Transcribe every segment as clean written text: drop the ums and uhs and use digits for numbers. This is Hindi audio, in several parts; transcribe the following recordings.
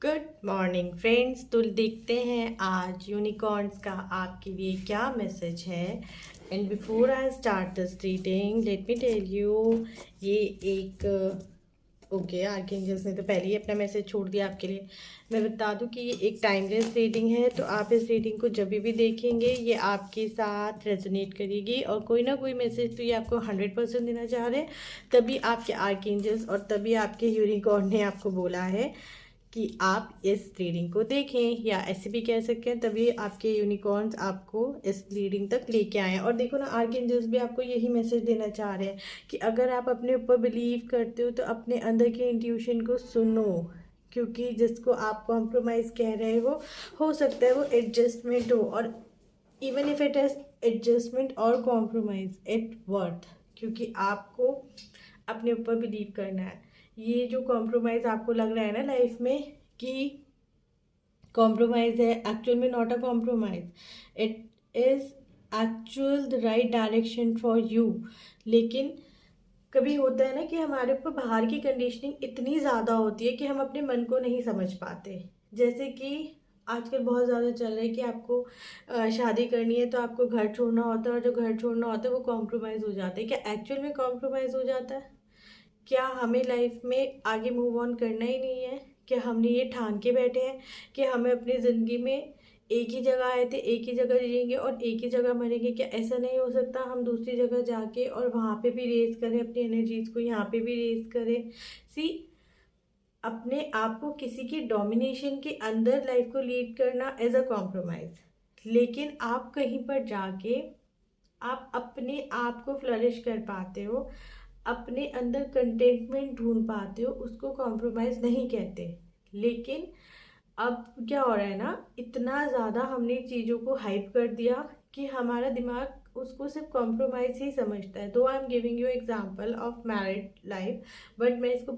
Good morning friends. तो देखते हैं आज यूनिकॉर्न्स का आपके लिए क्या मैसेज है। And before I start this reading let me tell you, ये एक ओके आर्कएंजल्स ने तो पहले ही अपना मैसेज छोड़ दिया आपके लिए। मैं बता दूं कि ये एक टाइमलेस रीडिंग है, तो आप इस रीडिंग को जब भी देखेंगे ये आपके साथ रेजोनेट करेगी और कोई ना कोई मैसेज तो ये आपको 100% देना चाह रहे हैं। तभी आपके आर्कएंजल्स और तभी आपके यूनिकॉर्न ने आपको बोला है कि आप इस रीडिंग को देखें, या ऐसे भी कह सकते हैं तभी आपके यूनिकॉर्न्स आपको इस रीडिंग तक लेके आए हैं। और देखो ना, आर्कएंजल्स भी आपको यही मैसेज देना चाह रहे हैं कि अगर आप अपने ऊपर बिलीव करते हो तो अपने अंदर के इंट्यूशन को सुनो, क्योंकि जिसको आप कॉम्प्रोमाइज़ कह रहे हो सकता है वो एडजस्टमेंट हो, और even if it is adjustment और कॉम्प्रोमाइज इट वर्थ, क्योंकि आपको अपने ऊपर बिलीव करना है। ये जो कॉम्प्रोमाइज़ आपको लग रहा है ना लाइफ में कि कॉम्प्रोमाइज़ है, एक्चुअल में not a compromise, it is actual the right direction for you. लेकिन कभी होता है ना कि हमारे ऊपर बाहर की कंडीशनिंग इतनी ज़्यादा होती है कि हम अपने मन को नहीं समझ पाते। जैसे कि आजकल बहुत ज़्यादा चल रहा है कि आपको शादी करनी है तो आपको घर छोड़ना होता है, और जो घर छोड़ना होता है वो कॉम्प्रोमाइज़ हो जाता है। क्या एक्चुअल में कॉम्प्रोमाइज़ हो जाता है? क्या हमें लाइफ में आगे मूव ऑन करना ही नहीं है? क्या हमने ये ठान के बैठे हैं कि हमें अपनी ज़िंदगी में एक ही जगह आए थे, एक ही जगह जिएंगे और एक ही जगह मरेंगे? क्या ऐसा नहीं हो सकता हम दूसरी जगह जाके और वहाँ पे भी रेस करें अपनी एनर्जीज को, यहाँ पे भी रेस करें? सी, अपने आप को किसी की डोमिनेशन के अंदर लाइफ को लीड करना एज अ कॉम्प्रोमाइज़, लेकिन आप कहीं पर जाके आप अपने आप को फ्लरिश कर पाते हो, अपने अंदर कंटेंटमेंट ढूंढ पाते हो, उसको कॉम्प्रोमाइज़ नहीं कहते। लेकिन अब क्या हो रहा है ना, इतना ज़्यादा हमने चीज़ों को हाइप कर दिया कि हमारा दिमाग उसको सिर्फ कॉम्प्रोमाइज़ ही समझता है। दो I am giving you example of married life, but मैं इसको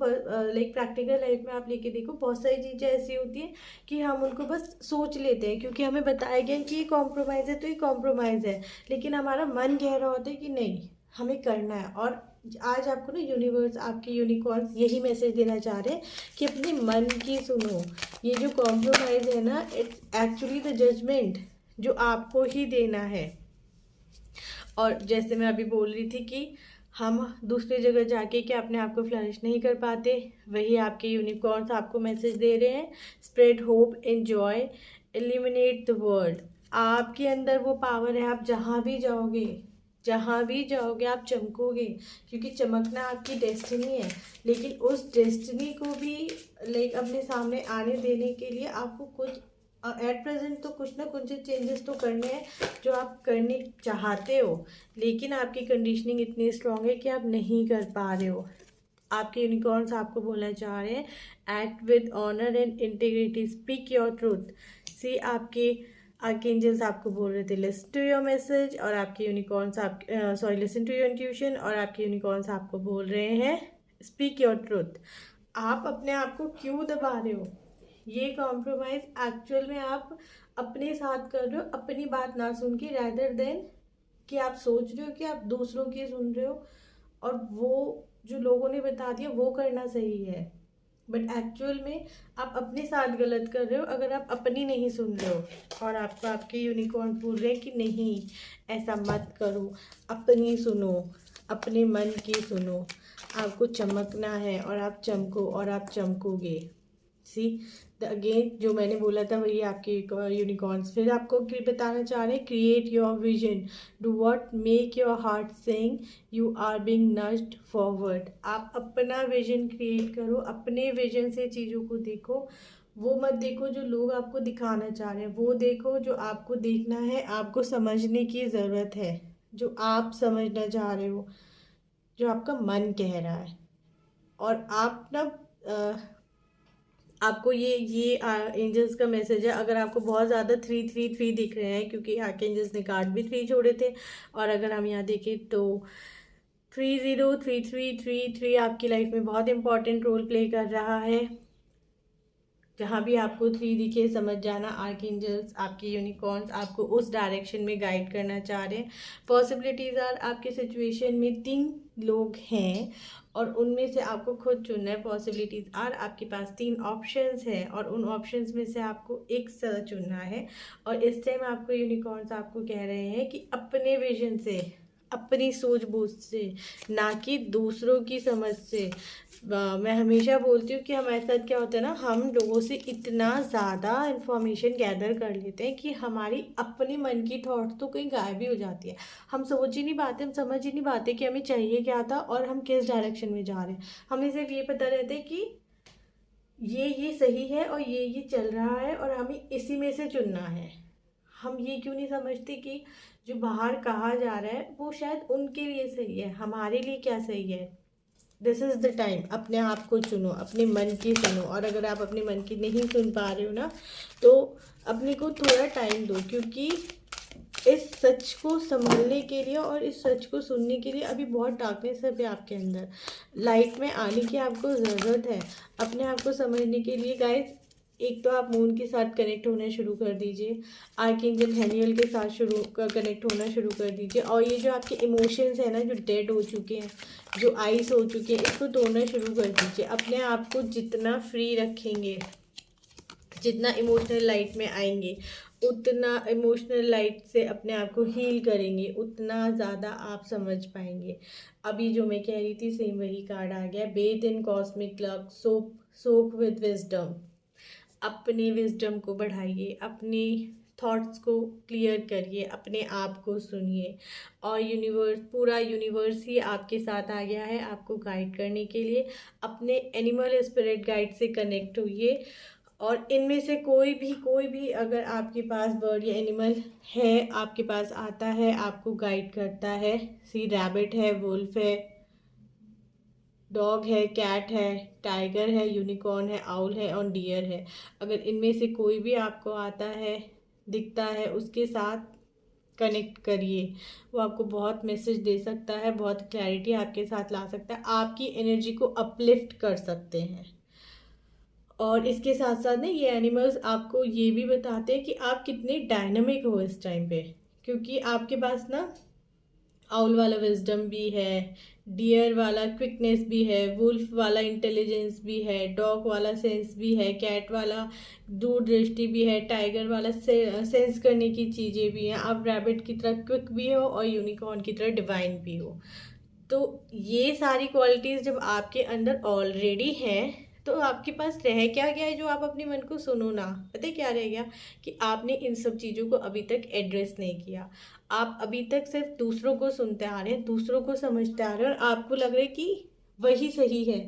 लाइक प्रैक्टिकल लाइफ में आप लेके देखो, बहुत सारी चीज़ें ऐसी होती हैं कि हम उनको बस सोच लेते हैं क्योंकि हमें बताया गया कि ये कॉम्प्रोमाइज़ है तो ये कॉम्प्रोमाइज़ है, लेकिन हमारा मन कह रहा होता है कि नहीं, हमें करना है। और आज आपको ना यूनिवर्स, आपके यूनिकॉर्न्स यही मैसेज देना चाह रहे हैं कि अपने मन की सुनो। ये जो कॉम्प्रोमाइज़ है ना, इट्स एक्चुअली द जजमेंट जो आपको ही देना है। और जैसे मैं अभी बोल रही थी कि हम दूसरी जगह जाके क्या अपने आप को फ्लरिश नहीं कर पाते, वही आपके यूनिकॉर्न्स आपको मैसेज दे रहे हैं। Spread hope, enjoy, eliminate the world. आपके अंदर वो पावर है, आप जहाँ भी जाओगे, जहाँ भी जाओगे आप चमकोगे, क्योंकि चमकना आपकी डेस्टिनी है। लेकिन उस डेस्टिनी को भी लाइक अपने सामने आने देने के लिए आपको कुछ एट प्रेजेंट तो कुछ ना कुछ चेंजेस तो करने हैं जो आप करने चाहते हो, लेकिन आपकी कंडीशनिंग इतनी स्ट्रांग है कि आप नहीं कर पा रहे हो। आपके यूनिकॉर्न्स आपको बोलना चाह रहे हैं, act with honour and integrity, speak your truth. See, आपके आर्कएंजल्स आपको बोल रहे थे लिसन टू योर मैसेज, और आपके यूनिकॉर्न्स आप sorry listen to your intuition, और आपके यूनिकॉर्न्स आपको बोल रहे हैं स्पीक योर ट्रूथ। आप अपने आप को क्यों दबा रहे हो? ये कॉम्प्रोमाइज़ एक्चुअल में आप अपने साथ कर रहे हो, अपनी बात ना सुन के, रैदर देन कि आप सोच रहे हो कि आप दूसरों की सुन रहे हो और वो जो लोगों ने बता दिया वो करना सही है। बट एक्चुअल में आप अपने साथ गलत कर रहे हो अगर आप अपनी नहीं सुन रहे हो। और आपको आपके यूनिकॉर्न बोल रहे हैं कि नहीं, ऐसा मत करो, अपनी सुनो, अपने मन की सुनो। आपको चमकना है और आप चमको और आप चमकोगे। सी, द अगेन जो मैंने बोला था वही आपके यूनिकॉर्न्स फिर आपको बताना चाह रहे हैं, create your vision, do what make your heart sing, you are being nudged forward. आप अपना विजन क्रिएट करो, अपने विजन से चीज़ों को देखो। वो मत देखो जो लोग आपको दिखाना चाह रहे हैं, वो देखो जो आपको देखना है, आपको समझने की ज़रूरत है, जो आप समझना चाह रहे हो, जो आपका मन कह रहा है। और आप ना आपको ये एंजल्स का मैसेज है। अगर आपको बहुत ज़्यादा 333 दिख रहे हैं, क्योंकि आर्क एंजल्स ने कार्ड भी 3 छोड़े थे, और अगर हम यहाँ देखें तो 303333 आपकी लाइफ में बहुत इंपॉर्टेंट रोल प्ले कर रहा है। जहाँ भी आपको 3 दिखे, समझ जाना आर्क एंजल्स, आपके यूनिकॉर्न्स आपको उस डायरेक्शन में गाइड करना चाह रहे हैं। पॉसिबिलिटीज़ आर, आपके सिचुएशन में 3 लोग हैं और उनमें से आपको खुद चुनना है। पॉसिबिलिटीज आर, आपके पास 3 ऑप्शंस हैं और उन ऑप्शंस में से आपको एक चुनना है। और इस टाइम आपको यूनिकॉर्न्स आपको कह रहे हैं कि अपने विजन से, अपनी सूझबूझ से, ना कि दूसरों की समझ से। मैं हमेशा बोलती हूँ कि हमारे साथ क्या होता है ना, हम लोगों से इतना ज़्यादा इन्फॉर्मेशन गैदर कर लेते हैं कि हमारी अपने मन की थॉट्स तो कहीं गायब ही हो जाती है। हम सोच ही नहीं पाते, हम समझ ही नहीं पाते कि हमें चाहिए क्या था और हम किस डायरेक्शन में जा रहे हैं। हमें सिर्फ ये पता रहता है कि ये सही है और ये चल रहा है और हमें इसी में से चुनना है। हम ये क्यों नहीं समझते कि जो बाहर कहा जा रहा है वो शायद उनके लिए सही है, हमारे लिए क्या सही है। दिस इज़ द टाइम, अपने आप को चुनो, अपने मन की सुनो। और अगर आप अपने मन की नहीं सुन पा रहे हो ना, तो अपने को थोड़ा टाइम दो, क्योंकि इस सच को समझने के लिए और इस सच को सुनने के लिए अभी बहुत डार्कनेस है पे आपके अंदर। लाइट में आने की आपको ज़रूरत है अपने आप को समझने के लिए गाइस। एक तो आप मून के साथ कनेक्ट होना शुरू कर दीजिए, आर्कएंजल हैनियल के साथ कनेक्ट होना शुरू कर दीजिए। और ये जो आपके इमोशंस हैं ना, जो डेड हो चुके हैं, जो आइस हो चुके हैं, इसको तोड़ना शुरू कर दीजिए। अपने आप को जितना फ्री रखेंगे, जितना इमोशनल लाइट में आएंगे, उतना इमोशनल लाइट से अपने आप को हील करेंगे, उतना ज़्यादा आप समझ पाएंगे। अभी जो मैं कह रही थी सेम वही कार्ड आ गया, Beth in cosmic love, soak with wisdom. अपनी विजडम को बढ़ाइए, अपनी थॉट्स को क्लियर करिए, अपने आप को सुनिए। और यूनिवर्स, पूरा यूनिवर्स ही आपके साथ आ गया है आपको गाइड करने के लिए। अपने एनिमल स्पिरिट गाइड से कनेक्ट होइए। और इनमें से कोई भी अगर आपके पास बर्ड या एनिमल है, आपके पास आता है, आपको गाइड करता है, सी रैबिट है, वुल्फ है, डॉग है, कैट है, टाइगर है, यूनिकॉर्न है, आउल है और डियर है। अगर इनमें से कोई भी आपको आता है, दिखता है, उसके साथ कनेक्ट करिए। वो आपको बहुत मैसेज दे सकता है, बहुत क्लैरिटी आपके साथ ला सकता है, आपकी एनर्जी को अपलिफ्ट कर सकते हैं। और इसके साथ साथ ना ये एनिमल्स आपको ये भी बताते हैं कि आप कितने डायनामिक हो इस टाइम पे, क्योंकि आपके पास ना आउल वाला विजडम भी है, डियर वाला क्विकनेस भी है, वुल्फ वाला इंटेलिजेंस भी है, डॉग वाला सेंस भी है, कैट वाला दूरदृष्टि भी है, टाइगर वाला सेंस करने की चीज़ें भी हैं। आप रैबिट की तरह क्विक भी हो और यूनिकॉर्न की तरह डिवाइन भी हो। तो ये सारी क्वालिटीज़ जब आपके अंदर ऑलरेडी हैं, तो आपके पास रह क्या गया है जो आप अपने मन को सुनो ना। पता है क्या रह गया, कि आपने इन सब चीज़ों को अभी तक एड्रेस नहीं किया। आप अभी तक सिर्फ दूसरों को सुनते आ रहे हैं, दूसरों को समझते आ रहे हैं और आपको लग रहा है कि वही सही है।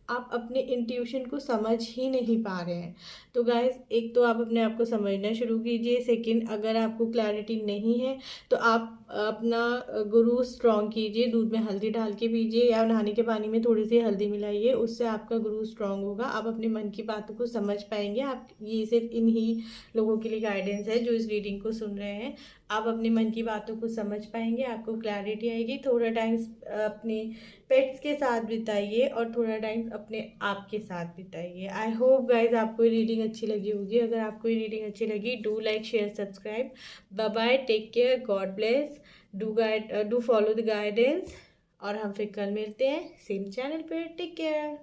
आप अपने इंट्यूशन को समझ ही नहीं पा रहे हैं। तो गाइस, एक तो आप अपने आप को समझना शुरू कीजिए। सेकंड, अगर आपको क्लैरिटी नहीं है तो आप अपना गुरु स्ट्रॉन्ग कीजिए, दूध में हल्दी डाल के पीजिए या नहाने के पानी में थोड़ी सी हल्दी मिलाइए, उससे आपका गुरु स्ट्रॉन्ग होगा। आप अपने मन की बातों को समझ पाएंगे। आप, ये सिर्फ इन्हीं लोगों के लिए गाइडेंस है जो इस रीडिंग को सुन रहे हैं। आप अपने मन की बातों को समझ पाएंगे, आपको क्लैरिटी आएगी। थोड़ा टाइम अपने पेट्स के साथ बिताइए और थोड़ा टाइम अपने आप के साथ बिताइए। आई होप गाइज आपको ये रीडिंग अच्छी लगी होगी। अगर आपको ये रीडिंग अच्छी लगी, do like, share, subscribe. Bye bye, take care, God bless. Do follow the guidance. और हम फिर कल मिलते हैं सेम चैनल पर। Take care.